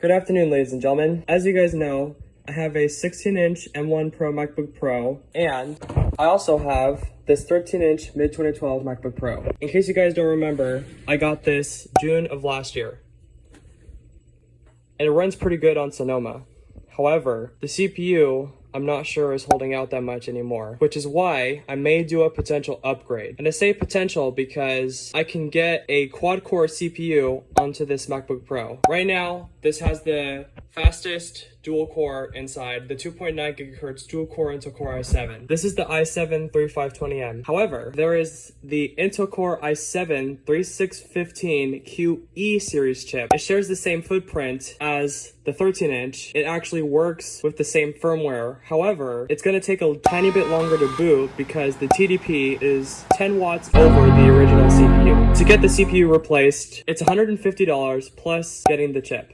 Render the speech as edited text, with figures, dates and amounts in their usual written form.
Good afternoon, ladies and gentlemen. As you guys know, I have a 16-inch M1 Pro MacBook Pro, and I also have this 13-inch Mid-2012 MacBook Pro. In case you guys don't remember, I got this June of last year. And it runs pretty good on Sonoma. However, the CPU, I'm not sure is holding out that much anymore, which is why I may do a potential upgrade. And I say potential because I can get a quad-core CPU onto this MacBook Pro. Right now, this has the fastest dual core inside, the 2.9 gigahertz dual core Intel Core i7. This is the i7-3520M. However, there is the Intel Core i7-3615QE series chip. It shares the same footprint as the 13-inch. It actually works with the same firmware. However, it's going to take a tiny bit longer to boot because the TDP is 10 watts over the original CPU. To get the CPU replaced, it's $150 plus getting the chip.